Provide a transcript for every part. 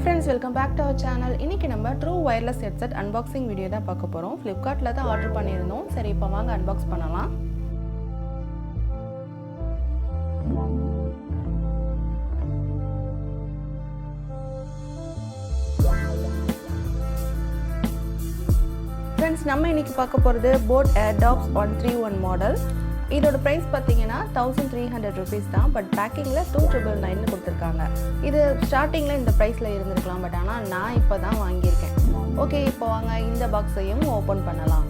friends, welcome back to our channel. இன்னைக்கு நம்ம true wireless headset unboxing video தான் பார்க்க போறோம். Flipkartல தான் ஆர்டர் பண்ணியிருந்தோம். சரி இப்போ வாங்க அன்பாக்ஸ் பண்ணலாம். Friends, நம்ம இன்னைக்கு பார்க்க போறது Boat Airdopes 131 மாடல். இதோட பிரைஸ் பார்த்தீங்கன்னா 1300 rupees தான். பட் பேக்கிங்ல 2999 கொடுத்துருக்காங்க. இது ஸ்டார்டிங்ல இந்த பிரைஸ்ல இருந்திருக்கலாம், பட் ஆனால் நான் இப்போ தான் வாங்கியிருக்கேன். ஓகே, இப்போ வாங்க இந்த பாக்ஸையும் ஓப்பன் பண்ணலாம்.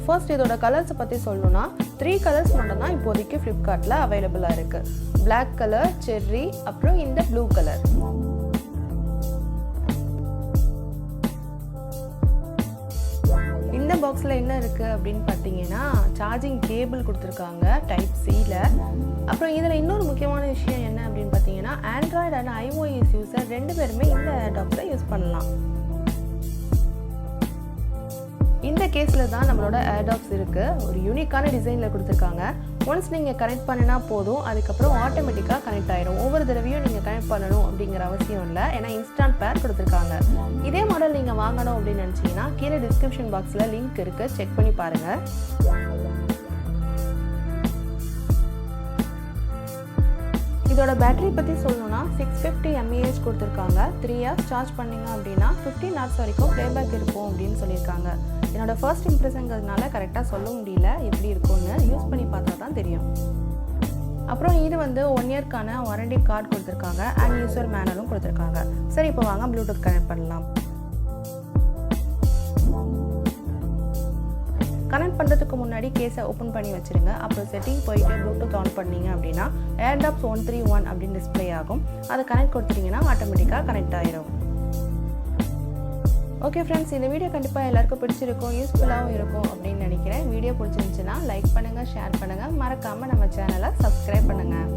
ஃபர்ஸ்ட் இதோட கலர்ஸ் பற்றி சொல்லணும்னா 3 கலர்ஸ் மட்டும் தான் இப்போதைக்கு ஃப்ளிப்கார்ட்டில் அவைலபிளாக இருக்குது. பிளாக் கலர், செர்ரி, அப்புறம் இந்த ப்ளூ கலர். இந்த பாக்ஸில் என்ன இருக்குது அப்படின்னு பார்த்தீங்கன்னா சார்ஜிங் கேபிள் கொடுத்துருக்காங்க டைப் சியில். அப்புறம் இதில் இன்னொரு முக்கியமான விஷயம் என்ன அப்படின்னு பார்த்தீங்கன்னா ஆண்ட்ராய்டு அண்ட் iOS யூஸர் ரெண்டு பேருமே இந்த ஏர்டாப்ஸை யூஸ் பண்ணலாம். இந்த கேஸில் தான் நம்மளோட ஏர்டாப்ஸ் இருக்குது. ஒரு யூனிக்கான டிசைனில் கொடுத்துருக்காங்க. ஒன்ஸ் நீங்கள் கனெக்ட் பண்ணினா போதும், அதுக்கப்புறம் ஆட்டோமேட்டிக்காக கனெக்ட் ஆகிடும். ஒவ்வொரு தடவையும் நீங்கள் கனெக்ட் பண்ணணும் அப்படிங்கிற அவசியம் இல்லை, ஏன்னா இன்ஸ்டன்ட் பேர் கொடுத்துருக்காங்க. இதே மாடல் நீங்கள் வாங்கணும் அப்படின்னு நினச்சிங்கன்னா கீழே டிஸ்கிரிப்ஷன் பாக்ஸில் லிங்க் இருக்குது, செக் பண்ணி பாருங்கள். இதோட பேட்டரி பற்றி சொல்லணும்னா 650 mAh கொடுத்துருக்காங்க. 3 hours சார்ஜ் பண்ணிங்க அப்படின்னா 15 hours வரைக்கும் ப்ளேபேக் இருக்கும் அப்படின்னு சொல்லியிருக்காங்க. என்னோட ஃபர்ஸ்ட் இம்ப்ரெஷன்ங்கிறதுனால கரெக்டாக சொல்ல முடியல எப்படி இருக்கும்னு, யூஸ் பண்ணி பார்த்தா தான் தெரியும். அப்புறம் இது வந்து 1 இயர்க்கான வாரண்டி கார்டு கொடுத்துருக்காங்க அண்ட் யூசர் மேனுவலும் கொடுத்துருக்காங்க. சரி இப்போ வாங்க ப்ளூடூத் கனெக்ட் பண்ணலாம். கனெக்ட் பண்ணுறதுக்கு முன்னாடி கேஸை ஓப்பன் பண்ணி வச்சுருங்க. அப்புறம் செட்டிங் போயிட்டு ப்ளூடூத் ஆன் பண்ணிங்க அப்படின்னா Airdopes 131 அப்படின்னு டிஸ்பிளே ஆகும். அதை கனெக்ட் கொடுத்துட்டிங்கன்னா ஆட்டோமேட்டிக்காக கனெக்ட் ஆகிடும். ஓகே ஃப்ரெண்ட்ஸ், இந்த வீடியோ கண்டிப்பாக எல்லாருக்கும் பிடிச்சிருக்கும், யூஸ்ஃபுல்லாகவும் இருக்கும் அப்படின்னு நினைக்கிறேன். வீடியோ பிடிச்சிருந்துச்சுன்னா லைக் பண்ணுங்கள், ஷேர் பண்ணுங்கள், மறக்காமல் நம்ம சேனலை சப்ஸ்கிரைப் பண்ணுங்கள்.